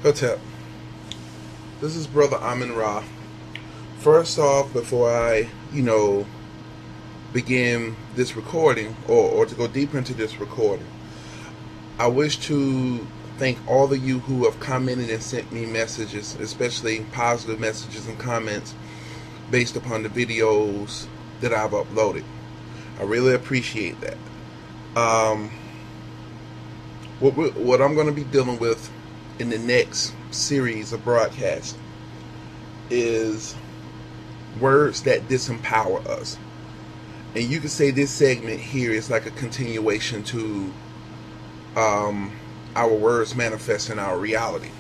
Hotep. This is Brother Amin Ra. First off, before I, begin this recording or to go deeper into this recording, I wish to thank all of you who have commented and sent me messages, especially positive messages and comments based upon the videos that I've uploaded. I really appreciate that. What I'm going to be dealing with in the next series of broadcasts is words that disempower us. And you can say this segment here is like a continuation to our words manifesting our reality.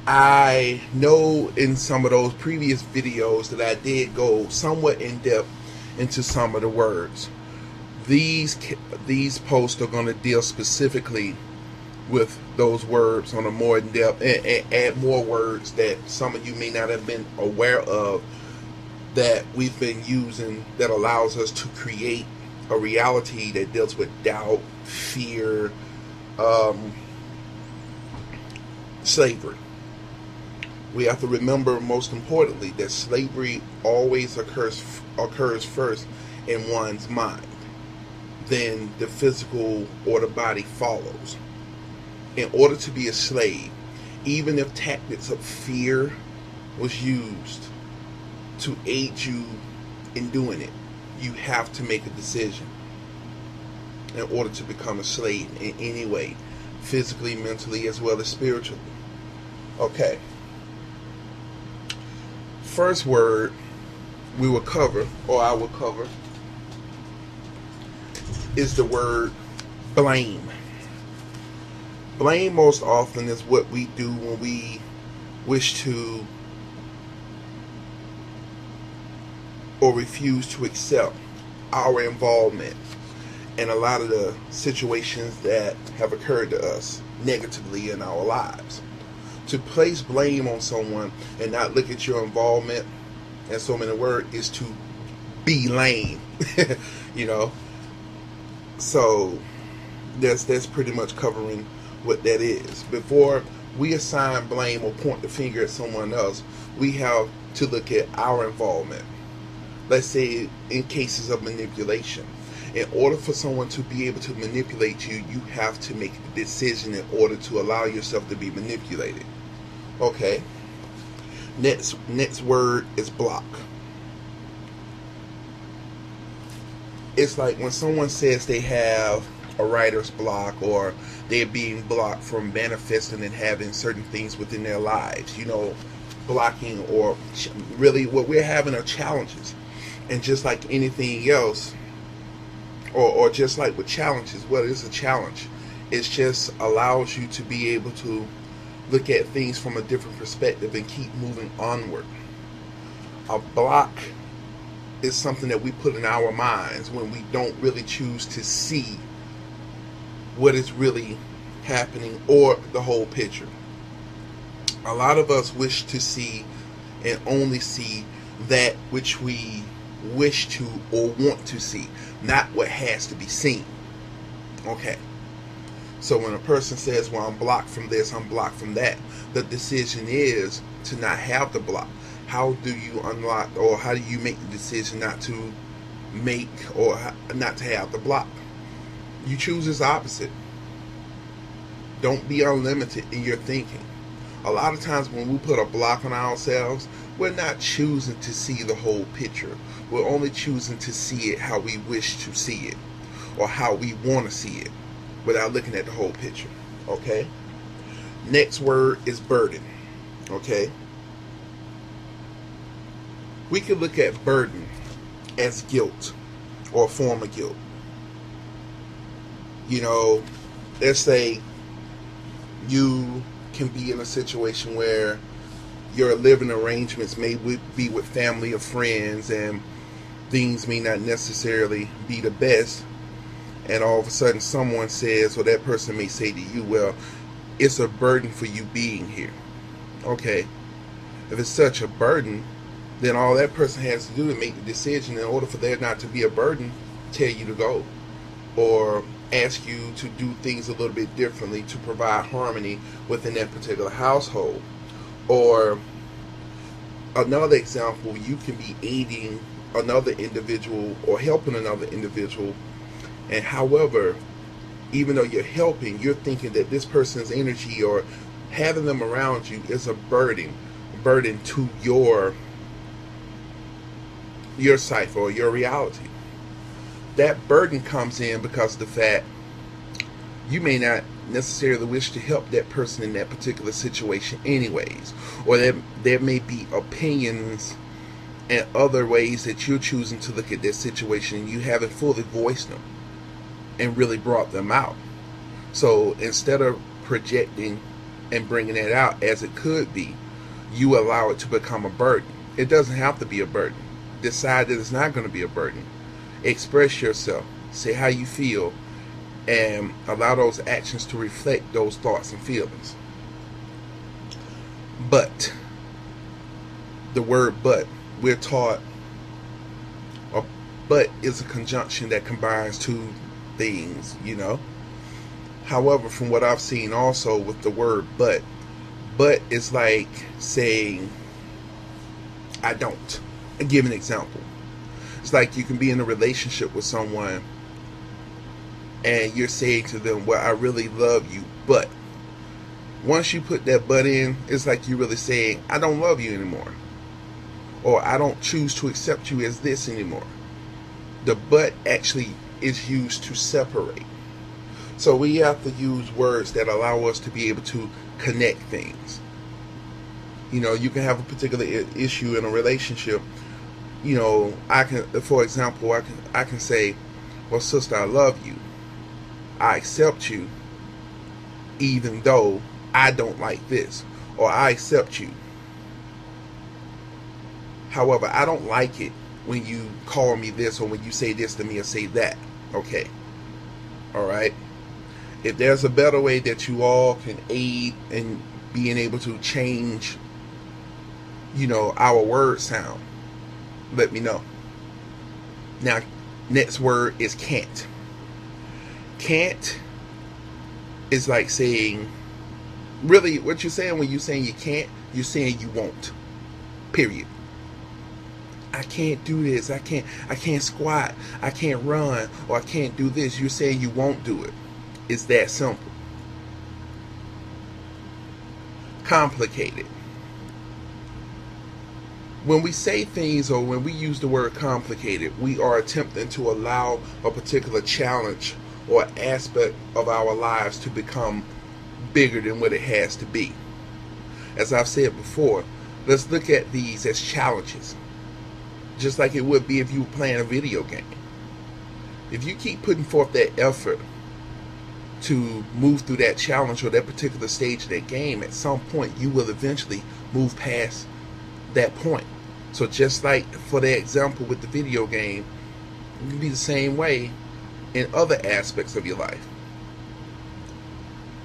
I know in some of those previous videos that I did go somewhat in depth into some of the words. These posts are going to deal specifically with those words on a more in depth and add more words that some of you may not have been aware of that we've been using that allows us to create a reality that deals with doubt, fear, slavery. We have to remember, most importantly, that slavery always occurs first in one's mind. Then the physical or the body follows. In order to be a slave, even if tactics of fear was used to aid you in doing it, you have to make a decision in order to become a slave in any way, physically, mentally, as well as spiritually. Okay. First word we will cover, or I will cover, is the word blame. Blame most often is what we do when we wish to or refuse to accept our involvement in a lot of the situations that have occurred to us negatively in our lives. To place blame on someone and not look at your involvement, in so many words, is to be lame. So that's pretty much covering what that is. Before we assign blame or point the finger at someone else, we have to look at our involvement. Let's say in cases of manipulation. In order for someone to be able to manipulate you, you have to make a decision in order to allow yourself to be manipulated. Okay. Next word is block. It's like when someone says they have a writer's block, or they're being blocked from manifesting and having certain things within their lives. Blocking, or really what we're having are challenges. And just like anything else, or just like with challenges, what is a challenge? It just allows you to be able to look at things from a different perspective and keep moving onward. A block is something that we put in our minds when we don't really choose to see what is really happening or the whole picture. A lot of us wish to see and only see that which we wish to or want to see, not what has to be seen. Okay. So when a person says, well, I'm blocked from this, I'm blocked from that, the decision is to not have the block. How do you unlock, or how do you make the decision not to make or not to have the block? You choose its opposite. Don't be unlimited in your thinking. A lot of times when we put a block on ourselves, we're not choosing to see the whole picture. We're only choosing to see it how we wish to see it, or how we want to see it, without looking at the whole picture. Okay? Next word is burden. Okay? We can look at burden as guilt, or a form of guilt. Let's say you can be in a situation where your living arrangements may be with family or friends, and things may not necessarily be the best, and all of a sudden someone says, or that person may say to you, well, it's a burden for you being here. Okay, if it's such a burden, then all that person has to do is make the decision, in order for there not to be a burden, tell you to go, or ask you to do things a little bit differently to provide harmony within that particular household. Or another example, you can be aiding another individual or helping another individual, and however, even though you're helping, you're thinking that this person's energy or having them around you is a burden to your cipher or your reality. That burden comes in because of the fact you may not necessarily wish to help that person in that particular situation anyways, or there may be opinions and other ways that you're choosing to look at that situation and you haven't fully voiced them and really brought them out. So instead of projecting and bringing it out as it could be, you allow it to become a burden. It doesn't have to be a burden. Decide that it's not going to be a burden. Express yourself. Say how you feel, and allow those actions to reflect those thoughts and feelings. But, the word but, we're taught, a but is a conjunction that combines two things, However, from what I've seen also with the word but is like saying, I don't. I'll give an example. It's like you can be in a relationship with someone and you're saying to them, well, I really love you, but once you put that but in, it's like you're really saying, I don't love you anymore. Or I don't choose to accept you as this anymore. The but actually is used to separate. So we have to use words that allow us to be able to connect things. You can have a particular issue in a relationship. I can, for example, I can say, well, sister, I love you. I accept you, even though I don't like this. Or I accept you. However, I don't like it when you call me this or when you say this to me or say that. Okay. All right. If there's a better way that you all can aid in being able to change, our word sound, let me know. Now, next word is can't. Can't is like saying, really, what you're saying when you're saying you can't, you're saying you won't. Period. I can't do this. I can't squat. I can't run. Or I can't do this. You're saying you won't do it. It's that simple. Complicated. When we say things or when we use the word complicated, we are attempting to allow a particular challenge or aspect of our lives to become bigger than what it has to be. As I've said before, let's look at these as challenges. Just like it would be if you were playing a video game. If you keep putting forth that effort to move through that challenge or that particular stage of that game, at some point you will eventually move past that point. So just like for the example with the video game, it can be the same way in other aspects of your life.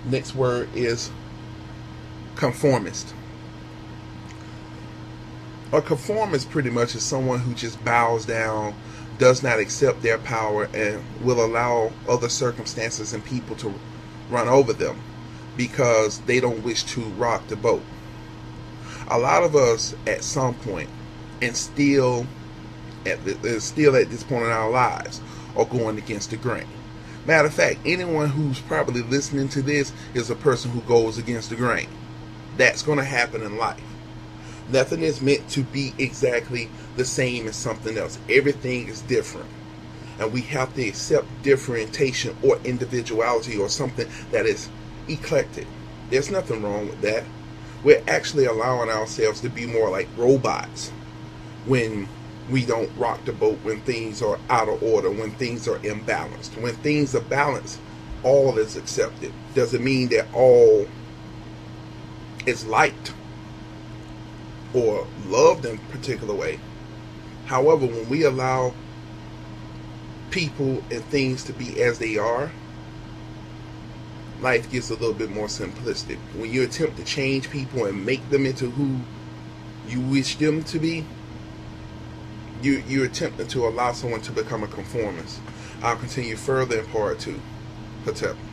Next word is conformist. A conformist pretty much is someone who just bows down, does not accept their power, and will allow other circumstances and people to run over them because they don't wish to rock the boat. A lot of us at some point, and still at this point in our lives, are going against the grain. Matter of fact, anyone who's probably listening to this is a person who goes against the grain. That's going to happen in life. Nothing is meant to be exactly the same as something else. Everything is different. And we have to accept differentiation or individuality or something that is eclectic. There's nothing wrong with that. We're actually allowing ourselves to be more like robots when we don't rock the boat, when things are out of order, when things are imbalanced. When things are balanced, all is accepted. Doesn't mean that all is liked or loved in a particular way. However, when we allow people and things to be as they are, life gets a little bit more simplistic. When you attempt to change people and make them into who you wish them to be, you're attempting to allow someone to become a conformist. I'll continue further in part 2. Patel.